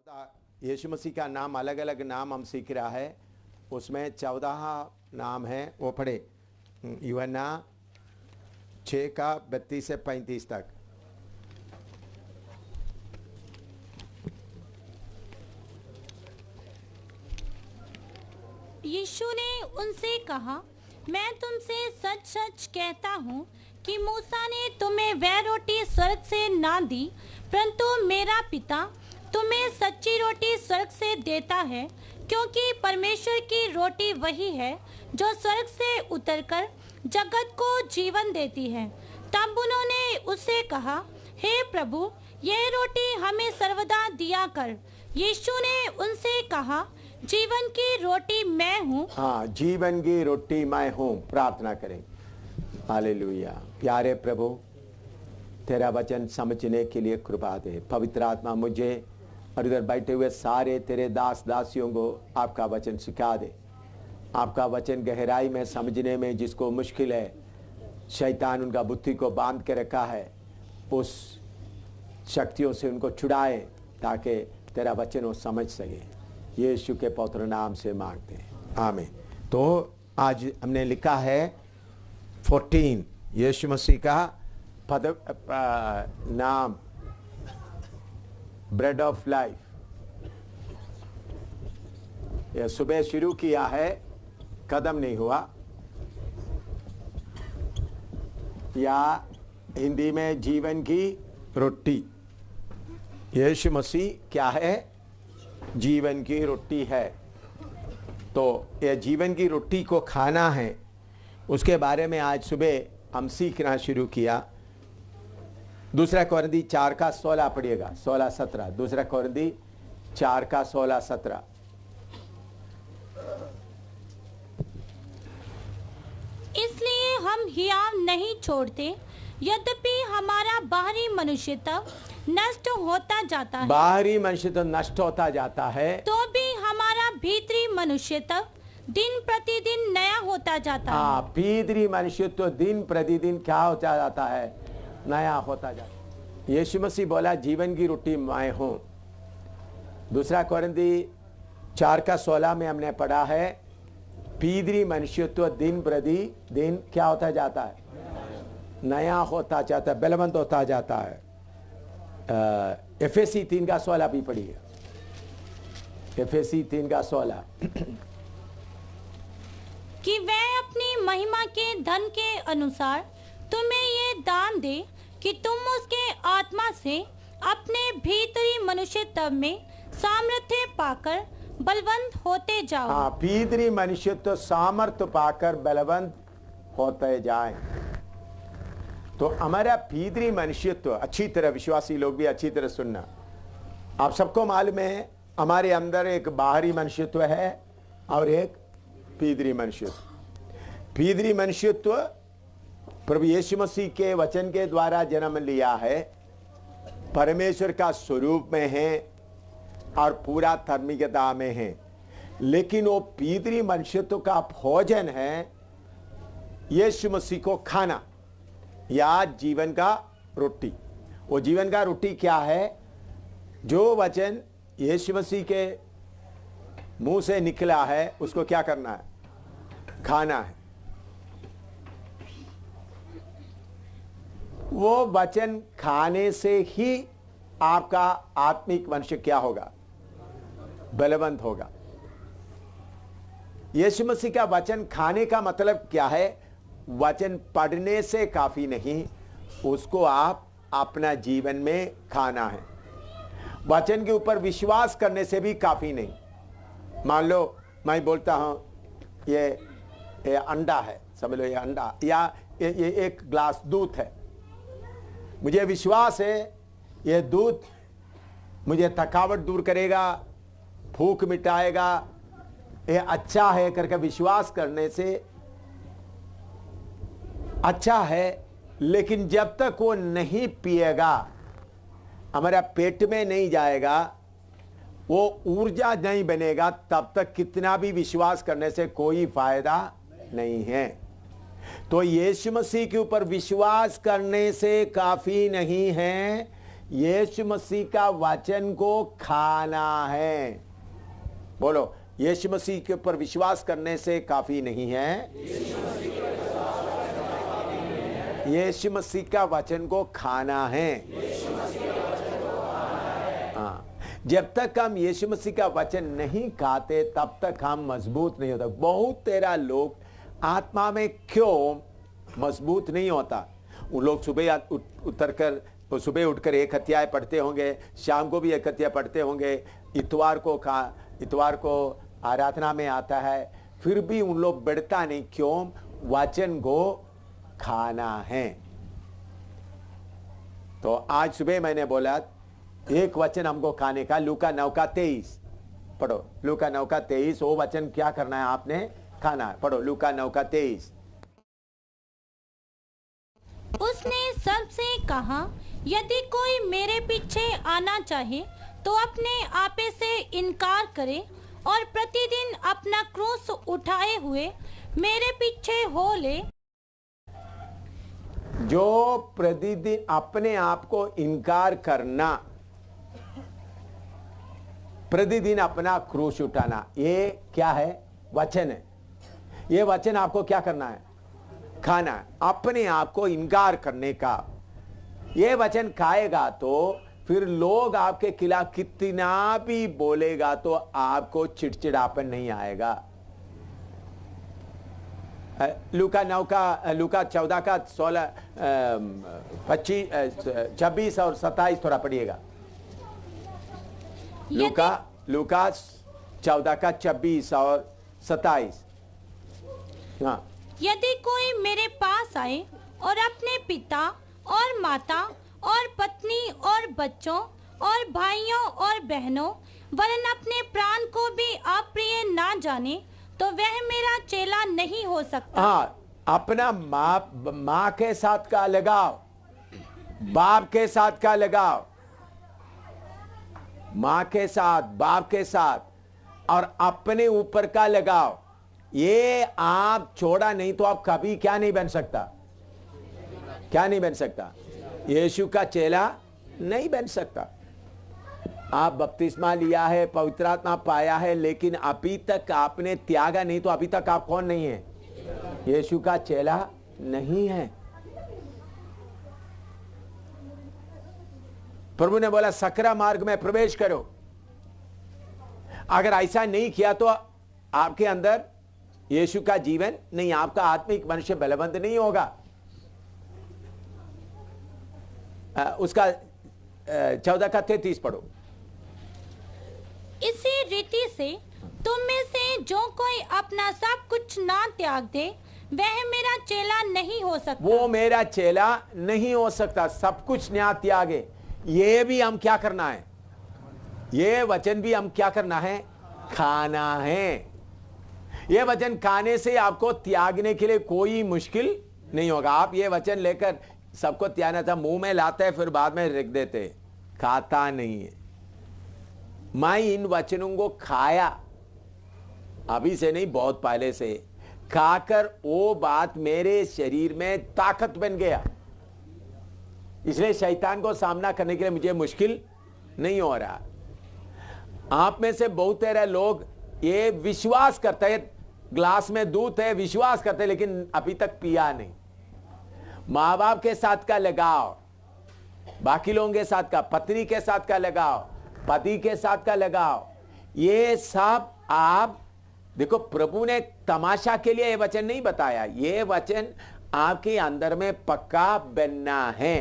यीशु मसीह का नाम अलग अलग नाम हम सीख रहा है, उसमें 14 नाम है, वो पढ़े यूहन्ना 6 का 32 से 35 तक। यीशु ने उनसे कहा, मैं तुमसे सच सच कहता हूँ कि मूसा ने तुम्हें वह रोटी स्वर्ग से ना दी, परंतु मेरा पिता तुम्हें सच्ची रोटी स्वर्ग से देता है, क्योंकि परमेश्वर की रोटी वही है जो स्वर्ग से उतरकर जगत को जीवन देती है। तब उन्होंने उससे कहा, हे प्रभु, यह रोटी हमें सर्वदा दिया कर। यीशु ने उनसे कहा, जीवन की रोटी मैं हूँ। हाँ, जीवन की रोटी मैं हूँ। प्रार्थना करें। हालेलुया। प्यारे प्रभु, तेरा वचन समझने के लिए कृपा दे। पवित्र आत्मा मुझे और इधर बैठे हुए सारे तेरे दास दासियों को आपका वचन सिखा दे। आपका वचन गहराई में समझने में जिसको मुश्किल है, शैतान उनका बुद्धि को बांध के रखा है, उस शक्तियों से उनको छुड़ाए ताकि तेरा वचन वो समझ सके। यीशु के पवित्र नाम से मांगते हैं, आमीन। तो आज हमने लिखा है 14 यीशु मसीह का पद नाम ब्रेड ऑफ लाइफ। यह सुबह शुरू किया है, कदम नहीं हुआ, या हिंदी में जीवन की रोटी। यीशु मसीह क्या है? जीवन की रोटी है। तो यह जीवन की रोटी को खाना है, उसके बारे में आज सुबह हम सीखना शुरू किया। दूसरा कोरिन्थी 4 का 16 पढ़िएगा, 16-17। दूसरा कोरिन्थी 4 का 16-17। इसलिए हम हियाव नहीं छोड़ते, यद्यपि हमारा बाहरी मनुष्यत्व नष्ट होता जाता है, बाहरी मनुष्यत्व नष्ट होता जाता है, तो भी हमारा भीतरी मनुष्यत्व दिन प्रतिदिन नया होता जाता है। हाँ, भीतरी मनुष्यत्व दिन प्रतिदिन क्या होता जाता है? नया होता जाता है। यीशु मसीह बोला, जीवन की रोटी मैं हूँ। दूसरा कोरिन्थी 4 का 16 में हमने पढ़ा है, भीतरी मनुष्यत्व दिन प्रतिदिन क्या होता जाता है? नया होता जाता है, बलवंत होता जाता है। एफएसी 3 का 16 भी पढ़िए। एफएसी 3 का 16 कि वह अपनी महिमा के धन के अनुसार तुम्हें ये दान दे कि तुम उसके आत्मा से अपने भीतरी मनुष्यत्व में सामर्थ्य पाकर बलवंत होते जाओ। हाँ, भीतरी मनुष्यत्व सामर्थ्य पाकर बलवंत होते जाए। तो हमारा भीतरी मनुष्यत्व, अच्छी तरह विश्वासी लोग भी अच्छी तरह सुनना, आप सबको मालूम है हमारे अंदर एक बाहरी मनुष्यत्व है और एक भीतरी मनुष्यत्व। भीतरी मनुष्यत्व प्रभु यीशु मसीह के वचन के द्वारा जन्म लिया है, परमेश्वर का स्वरूप में है और पूरा धार्मिकता में है। लेकिन वो भीतरी मनुष्यत्व का भोजन है यीशु मसीह को खाना, या जीवन का रोटी। वो जीवन का रोटी क्या है? जो वचन यीशु मसीह के मुंह से निकला है उसको क्या करना है? खाना है। वो वचन खाने से ही आपका आत्मिक मनुष्य क्या होगा? बलवंत होगा। यीशु मसीह का वचन खाने का मतलब क्या है? वचन पढ़ने से काफी नहीं, उसको आप अपना जीवन में खाना है। वचन के ऊपर विश्वास करने से भी काफी नहीं। मान लो मैं बोलता हूं ये अंडा है, समझ लो ये अंडा, या ये एक ग्लास दूध है। मुझे विश्वास है ये दूध मुझे थकावट दूर करेगा, भूख मिटाएगा, ये अच्छा है करके विश्वास करने से अच्छा है। लेकिन जब तक वो नहीं पिएगा, हमारा पेट में नहीं जाएगा, वो ऊर्जा नहीं बनेगा, तब तक कितना भी विश्वास करने से कोई फायदा नहीं है। तो यीशु मसीह के ऊपर विश्वास करने से काफी नहीं है, यीशु मसीह का वचन को खाना है। बोलो, यीशु मसीह के ऊपर विश्वास करने से काफी नहीं है, यीशु मसीह का वचन को खाना है। हाँ, जब तक हम यीशु मसीह का वचन नहीं खाते तब तक हम मजबूत नहीं होता। बहुत तेरा लोग आत्मा में क्यों मजबूत नहीं होता? वो लोग सुबह उठकर एक अध्याय पढ़ते होंगे, शाम को भी एक अध्याय पढ़ते होंगे, इतवार को आराधना में आता है, फिर भी उन लोग बढ़ता नहीं। क्यों? वचन को खाना है। तो आज सुबह मैंने बोला एक वचन हमको खाने का, लूका 9:23 पढ़ो। लूका 9:23, वो वचन क्या करना है? आपने खाना है। पढ़ो लूका 9:23। उसने सबसे कहा, यदि कोई मेरे पीछे आना चाहे तो अपने आपे से इनकार करे और प्रतिदिन अपना क्रूस उठाए हुए मेरे पीछे हो ले। जो प्रतिदिन अपने आप को इनकार करना, प्रतिदिन अपना क्रूस उठाना, ये क्या है? वचन है। ये वचन आपको क्या करना है? खाना है। अपने आप को इनकार करने का ये वचन खाएगा तो फिर लोग आपके खिलाफ कितना भी बोलेगा तो आपको चिड़चिड़ापन नहीं आएगा। लूका 14 का 16, 25, 26 और 27 थोड़ा पढ़िएगा। लूका 14 का 26 और 27। हाँ, यदि कोई मेरे पास आए और अपने पिता और माता और पत्नी और बच्चों और भाइयों और बहनों वरन अपने प्राण को भी अप्रिय ना जाने तो वह मेरा चेला नहीं हो सकता। हाँ, अपना माँ के साथ का लगाव, बाप के साथ का लगाव, माँ के साथ, बाप के साथ और अपने ऊपर का लगाव, ये आप छोड़ा नहीं तो आप कभी क्या नहीं बन सकता? क्या नहीं बन सकता? यीशु का चेला नहीं बन सकता। आप बपतिस्मा लिया है, पवित्र आत्मा पाया है, लेकिन अभी तक आपने त्यागा नहीं तो अभी तक आप कौन नहीं है? यीशु का चेला नहीं है। प्रभु ने बोला सकरा मार्ग में प्रवेश करो। अगर ऐसा नहीं किया तो आपके अंदर यीशु का जीवन नहीं, आपका आत्मिक मनुष्य बलवंत नहीं होगा। उसका 14 का 33 पढ़ो। इसी रीति से तुम में से जो कोई अपना सब कुछ ना त्याग दे वह मेरा चेला नहीं हो सकता। वो मेरा चेला नहीं हो सकता। सब कुछ ना त्यागे, ये भी हम क्या करना है? ये वचन भी हम क्या करना है? खाना है। ये वचन खाने से आपको त्यागने के लिए कोई मुश्किल नहीं होगा। आप ये वचन लेकर सबको त्यागना था, मुंह में लाते हैं फिर बाद में रख देते, खाता नहीं है। मैं इन वचनों को खाया, अभी से नहीं बहुत पहले से, खाकर वो बात मेरे शरीर में ताकत बन गया। इसलिए शैतान को सामना करने के लिए मुझे मुश्किल नहीं हो रहा। आप में से बहुत सारे लोग ये विश्वास करते हैं, ग्लास में दूध है, विश्वास करते हैं, लेकिन अभी तक पिया नहीं। माँ बाप के साथ का लगाव, बाकी लोगों के साथ का, पत्नी के साथ का लगाव, पति के साथ का लगाव, ये सब आप देखो, प्रभु ने तमाशा के लिए ये वचन नहीं बताया। ये वचन आपके अंदर में पक्का बनना है,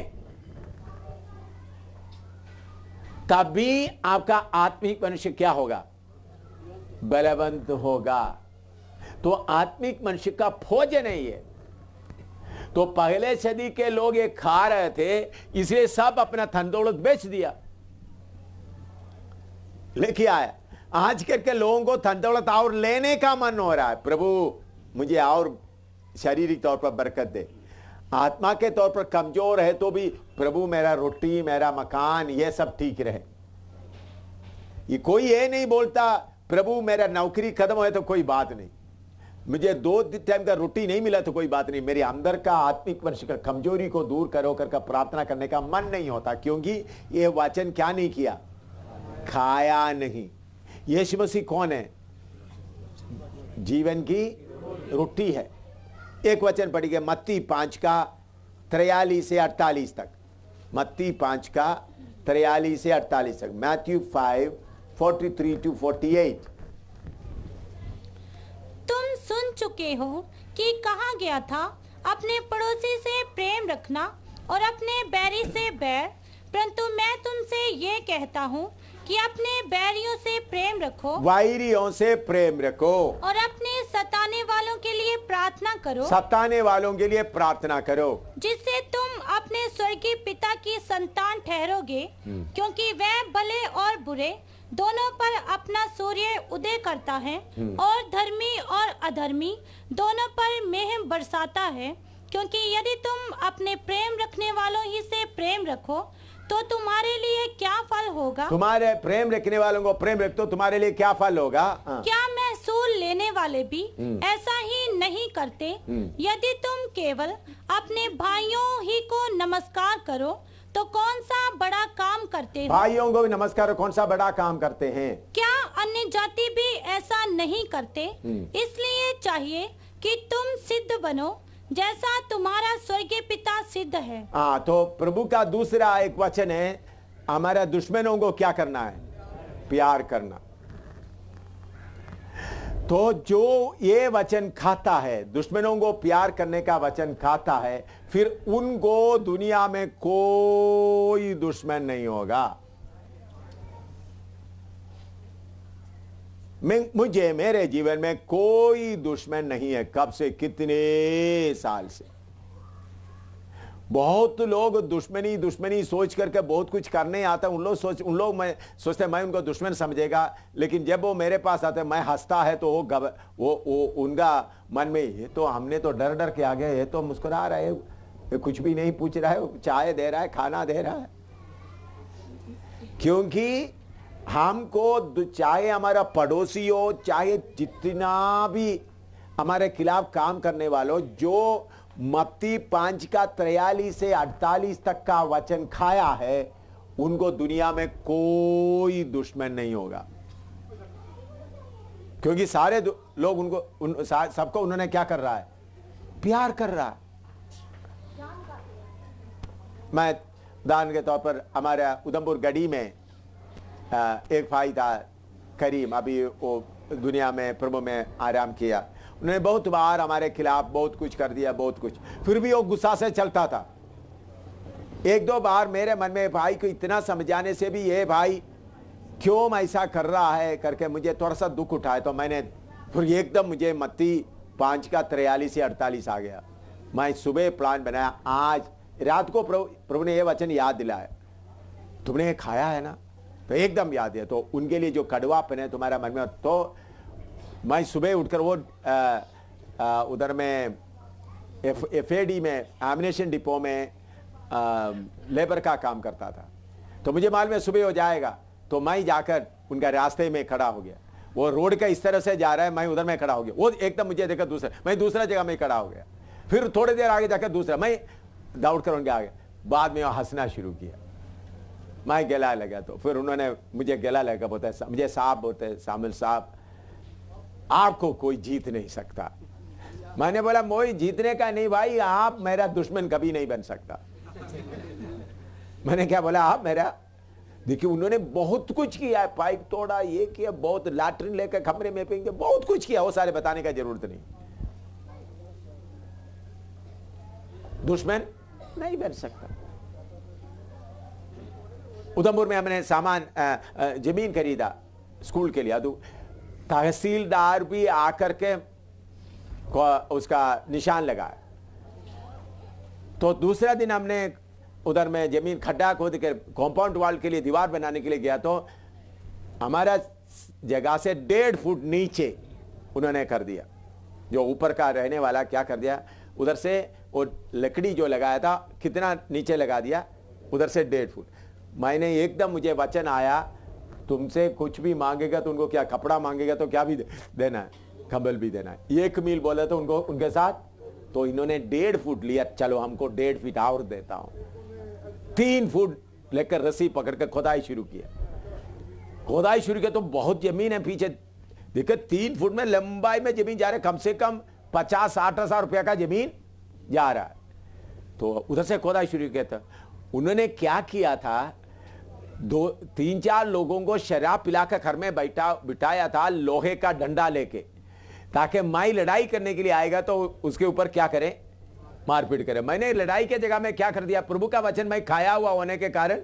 तभी आपका आत्मिक मनुष्य क्या होगा? बलवंत होगा। तो आत्मिक मनुष्य का भोजन है ये। तो पहले सदी के लोग ये खा रहे थे, इसलिए सब अपना धन दौलत बेच दिया। लेके आया, आज के लोगों को धन दौलत और लेने का मन हो रहा है। प्रभु मुझे और शारीरिक तौर पर बरकत दे, आत्मा के तौर पर कमजोर है तो भी प्रभु मेरा रोटी, मेरा मकान, ये सब ठीक रहे। ये कोई ये नहीं बोलता प्रभु मेरा नौकरी खत्म हो तो कोई बात नहीं, मुझे 2 टाइम का रोटी नहीं मिला तो कोई बात नहीं, मेरे अंदर का आत्मिक मनुष्य का कमजोरी को दूर करो करके प्रार्थना करने का मन नहीं होता, क्योंकि ये वचन क्या नहीं किया, खाया नहीं। यीशु मसीह कौन है? जीवन की रोटी है। एक वचन पढ़िए मत्ती 5 का 43 से 48 तक, मत्ती 5 का 43 से 48 तक, मैथ्यू 5:43 to 48। तुम सुन चुके हो कि कहा गया था, अपने पड़ोसी से प्रेम रखना और अपने बैरी से बैर, परंतु मैं तुमसे ये कहता हूँ कि अपने बैरियों से प्रेम रखो, वैरियों से प्रेम रखो, और अपने सताने वालों के लिए प्रार्थना करो, सताने वालों के लिए प्रार्थना करो, जिससे तुम अपने स्वर्गीय पिता की संतान ठहरोगे, क्योंकि वह भले और बुरे दोनों पर अपना सूर्य उदय करता है और धर्मी और अधर्मी दोनों पर मेह बरसाता है। क्योंकि यदि तुम अपने प्रेम रखने वालों ही से प्रेम रखो तो तुम्हारे लिए क्या फल होगा? तुम्हारे प्रेम रखने वालों को प्रेम रख तो तुम्हारे लिए क्या फल होगा? क्या महसूल लेने वाले भी ऐसा ही नहीं करते? यदि तुम केवल अपने भाइयों ही को नमस्कार करो तो कौन सा बड़ा काम करते हो? भाइयों को भी नमस्कार, कौन सा बड़ा काम करते हैं? क्या अन्य जाति भी ऐसा नहीं करते? इसलिए चाहिए कि तुम सिद्ध बनो जैसा तुम्हारा स्वर्गीय पिता सिद्ध है। हाँ, तो प्रभु का दूसरा एक वचन है, हमारा दुश्मनों को क्या करना है? प्यार करना। तो जो ये वचन खाता है, दुश्मनों को प्यार करने का वचन खाता है, फिर उनको दुनिया में कोई दुश्मन नहीं होगा। मुझे मेरे जीवन में कोई दुश्मन नहीं है। कब से? कितने साल से। बहुत लोग दुश्मनी दुश्मनी सोच करके बहुत कुछ करने आता, उन लोग मैं सोचते मैं उनको दुश्मन समझेगा, लेकिन जब वो मेरे पास आते मैं हंसता है तो वो उनका मन में ये तो हमने तो डर डर के आ गए, ये तो मुस्कुरा रहा है, ये कुछ भी नहीं पूछ रहा है, चाय दे रहा है, खाना दे रहा है। क्योंकि हमको चाहे हमारा पड़ोसी हो, चाहे जितना भी हमारे खिलाफ काम करने वालों, जो मत्ती 5 का 43 से 48 तक का वचन खाया है, उनको दुनिया में कोई दुश्मन नहीं होगा। क्योंकि सारे लोग उनको सबको उन्होंने क्या कर रहा है? प्यार कर रहा है। मैं दान के तौर पर हमारे उधमपुर गढ़ी में एक भाई था करीम, अभी वो दुनिया में प्रभु में आराम किया। उन्होंने बहुत बार हमारे खिलाफ बहुत कुछ कर दिया, बहुत कुछ, फिर भी वो गुस्सा से चलता था। एक दो बार मेरे मन में भाई को इतना समझाने से भी ये भाई क्यों ऐसा कर रहा है करके मुझे थोड़ा सा दुख उठाया, तो मैंने फिर एकदम मुझे मत्ती 5 का 43 से 48 आ गया। मैं सुबह प्लान बनाया, आज रात को प्रभु ने ये वचन याद दिलाया, तुमने ये खाया है ना, तो एकदम याद है। तो उनके लिए जो कड़वापन है तुम्हारा मन में, तो मैं सुबह उठकर वो उधर में FAD में एमिनेशन डिपो में लेबर का काम करता था। तो मुझे मालूम है सुबह हो जाएगा, तो मैं जाकर उनका रास्ते में खड़ा हो गया। वो रोड का इस तरह से जा रहा है, मैं उधर में खड़ा हो गया। वो एकदम मुझे देखा मैं दूसरा जगह में खड़ा हो गया। फिर थोड़ी देर आगे जाकर दूसरा, मैं दौड़ कर उनके आगे। बाद में वो हंसना शुरू किया, मैं गला लगा। तो फिर उन्होंने मुझे गला लगा, बोलता है मुझे साहब, बोलते हैं शामिल साहब, आपको कोई जीत नहीं सकता। मैंने बोला मोई जीतने का नहीं भाई, आप मेरा दुश्मन कभी नहीं बन सकता। मैंने क्या बोला, आप मेरा, देखिए उन्होंने बहुत कुछ किया है, पाइप तोड़ा, ये किया, बहुत लैट्रिन लेकर कमरे में फेंक दिया, बहुत कुछ किया, वो सारे बताने का जरूरत नहीं। दुश्मन नहीं बन सकता। उधमपुर में हमने सामान जमीन खरीदा स्कूल के लिए, तहसीलदार भी आकर के उसका निशान लगाया। तो दूसरा दिन हमने उधर में जमीन खड्डा खोद के कॉम्पाउंड वॉल के लिए दीवार बनाने के लिए गया, तो हमारा जगह से 1.5 फुट नीचे उन्होंने कर दिया। जो ऊपर का रहने वाला क्या कर दिया, उधर से वो लकड़ी जो लगाया था कितना नीचे लगा दिया, उधर से 1.5 फुट। मैंने एकदम, मुझे वचन आया, तुमसे कुछ भी मांगेगा तो उनको क्या कपड़ा मांगेगा तो क्या भी देना है। कंबल भी देना है। 1 मील बोले तो उनको उनके साथ, तो इन्होंने 1.5 फुट लिया, चलो हमको 1.5 फीट और देता हूं। 3 फुट लेकर रस्सी पकड़ कर खुदाई शुरू किया। खुदाई शुरू किया तो बहुत जमीन है पीछे, देखो 3 फुट में लंबाई में जमीन जा रहा है, कम से कम 50-60 हजार रुपया का जमीन जा रहा है। तो उधर से खोदाई शुरू किया था। उन्होंने क्या किया था, 2-3-4 लोगों को शराब पिलाकर घर में बिठाया था लोहे का डंडा लेके, ताकि माई लड़ाई करने के लिए आएगा तो उसके ऊपर क्या करे, मारपीट करे। मैंने लड़ाई के जगह में क्या कर दिया, प्रभु का वचन मैं खाया हुआ होने के कारण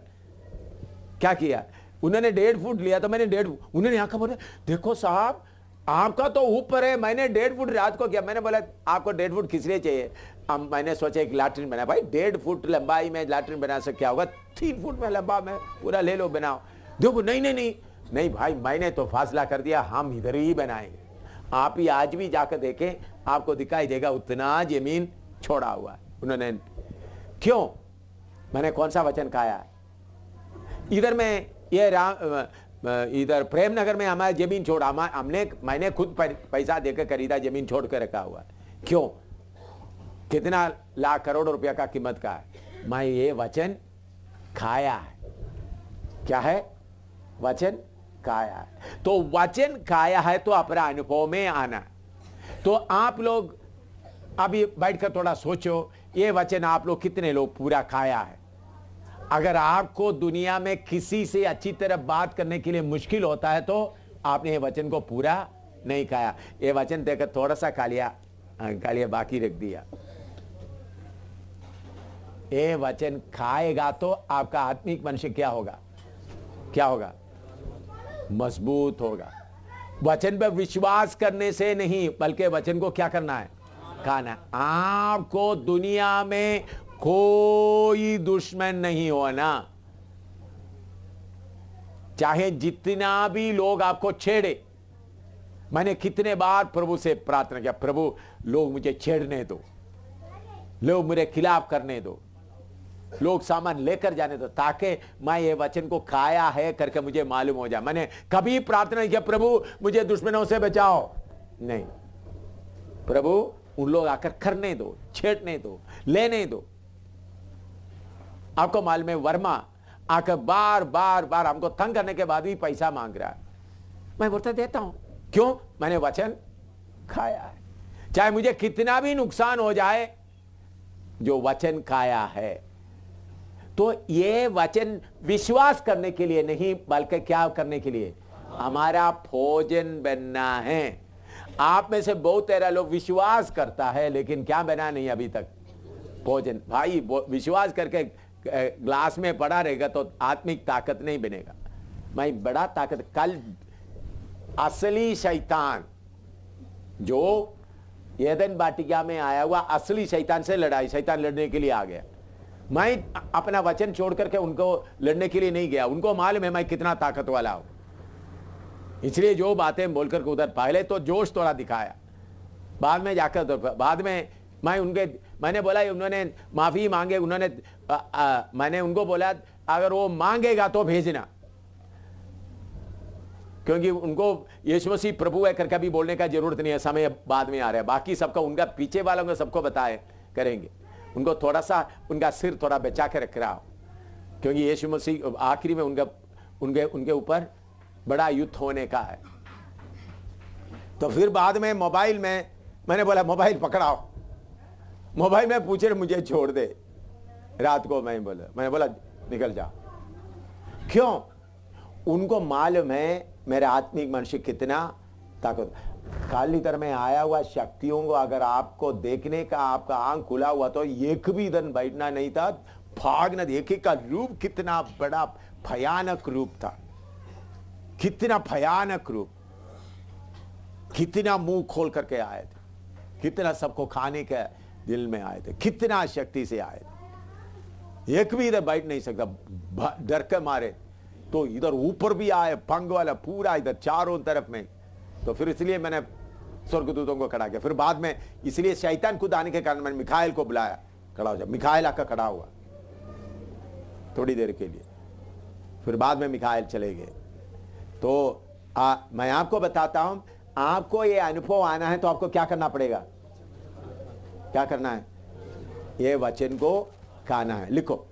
क्या किया, उन्होंने 1.5 फुट लिया तो मैंने 1.5, उन्होंने आंखा बोला देखो साहब आपका तो ऊपर है, मैंने 1.5 फुट रात को किया। मैंने बोला आपको 1.5 फुट किस लिए चाहिए? मैंने सोचा एक लैट्रिन बनाया। भाई 1.5 फुट लंबाई में लैट्रिन बना से क्या होगा, 3 फुट में लंबा में पूरा ले लो बनाओ। देखो नहीं भाई, मैंने तो फासला कर दिया, हम इधर ही बनाएंगे। आप ही आज भी जाकर देखें, आपको दिखाई देगा उतना जमीन छोड़ा हुआ है। उन्होंने क्यों, मैंने कौन सा वचन खाया? इधर में ये इधर प्रेमनगर में हमारा जमीन छोड़ा, मैंने खुद पैसा देकर खरीदा, जमीन छोड़ कर रखा हुआ है। क्यों? कितना लाख करोड़ रुपया का कीमत का है। मैं ये वचन खाया है। क्या है? वचन खाया है। तो वचन खाया है तो अपना अनुभव में आना। तो आप लोग अभी बैठकर थोड़ा सोचो, ये वचन आप लोग कितने लोग पूरा खाया है? अगर आपको दुनिया में किसी से अच्छी तरह बात करने के लिए मुश्किल होता है तो आपने ये वचन को पूरा नहीं खाया। ये वचन देकर थोड़ा सा खा लिया, बाकी रख दिया। ये वचन खाएगा तो आपका आत्मिक मनुष्य क्या होगा? मजबूत होगा। वचन पर विश्वास करने से नहीं, बल्कि वचन को क्या करना है? खाना। आपको दुनिया में कोई दुश्मन नहीं होना, चाहे जितना भी लोग आपको छेड़े। मैंने कितने बार प्रभु से प्रार्थना किया, प्रभु लोग मुझे छेड़ने दो, लोग मेरे खिलाफ करने दो, लोग सामान लेकर जाने दो, ताकि मैं ये वचन को खाया है करके मुझे मालूम हो जाए। मैंने कभी प्रार्थना किया प्रभु मुझे दुश्मनों से बचाओ, नहीं। प्रभु उन लोग आकर करने दो, छेड़ने दो, लेने दो। आपको मालूम है वर्मा आकर बार बार हमको तंग करने के बाद भी पैसा मांग रहा है। मैं बोलता देता हूं, क्यों? मैंने वचन खाया है। चाहे मुझे कितना भी नुकसान हो जाए, जो वचन खाया है। तो ये वचन विश्वास करने के लिए नहीं, बल्कि क्या करने के लिए? हमारा भोजन बनना है। आप में से बहुत तेरा लोग विश्वास करता है, लेकिन क्या बना नहीं अभी तक? भोजन। भाई विश्वास करके ग्लास में पड़ा रहेगा तो आत्मिक ताकत नहीं बनेगा। मैं बड़ा ताकत, कल असली शैतान जो एदन वाटिका में आया हुआ असली शैतान से लड़ाई, शैतान लड़ने के लिए आ गया। मैं अपना वचन छोड़ करके उनको लड़ने के लिए नहीं गया, उनको मालूम है मैं कितना ताकत वाला हूं, इसलिए जो बातें बोलकर उधर पहले तो जोश थोड़ा दिखाया, बाद में जाकर बाद में मैंने बोला उन्होंने माफी मांगे, उन्होंने मैंने उनको बोला अगर वो मांगेगा तो भेजना, क्योंकि उनको यीशु मसीह प्रभु है करके भी बोलने का जरूरत नहीं है, समय बाद में आ रहा है। बाकी सबका उनका पीछे वालों को सबको बताए करेंगे, उनको थोड़ा सा उनका सिर थोड़ा बचा के रख रहा हो, क्योंकि यीशु मसीह आखिरी में उनके ऊपर बड़ा युद्ध होने का है। तो फिर बाद में मोबाइल में मैंने बोला मोबाइल पकड़ाओ, मोबाइल में पूछे मुझे छोड़ दे। रात को मैंने बोला निकल जाओ। क्यों? उनको मालूम है मेरा आत्मिक मनुष्य कितना ताकत। कल इधर में आया हुआ शक्तियों को अगर आपको देखने का आपका आंख खुला हुआ तो एक भी दिन बैठना नहीं था, भागना। एक का रूप कितना बड़ा भयानक रूप था, कितना भयानक रूप, कितना मुंह खोल करके आए थे, कितना सबको खाने के दिल में आए थे, कितना शक्ति से आए थे। एक भी इधर बैठ नहीं सकता, डर के मारे। तो इधर ऊपर भी आए पंग वाला पूरा इधर चारों तरफ में। तो फिर इसलिए मैंने स्वर्गदूतों को खड़ा किया। फिर बाद में इसलिए शैतान खुद आने के कारण मैंने मिखाइल को बुलाया, खड़ा हो जा। मिखाइल आकर खड़ा हुआ थोड़ी देर के लिए, फिर बाद में मिखाइल चले गए। तो मैं आपको बताता हूं, आपको ये अनुभव आना है तो आपको क्या करना पड़ेगा? क्या करना है? ये वचन को खाना है। लिखो,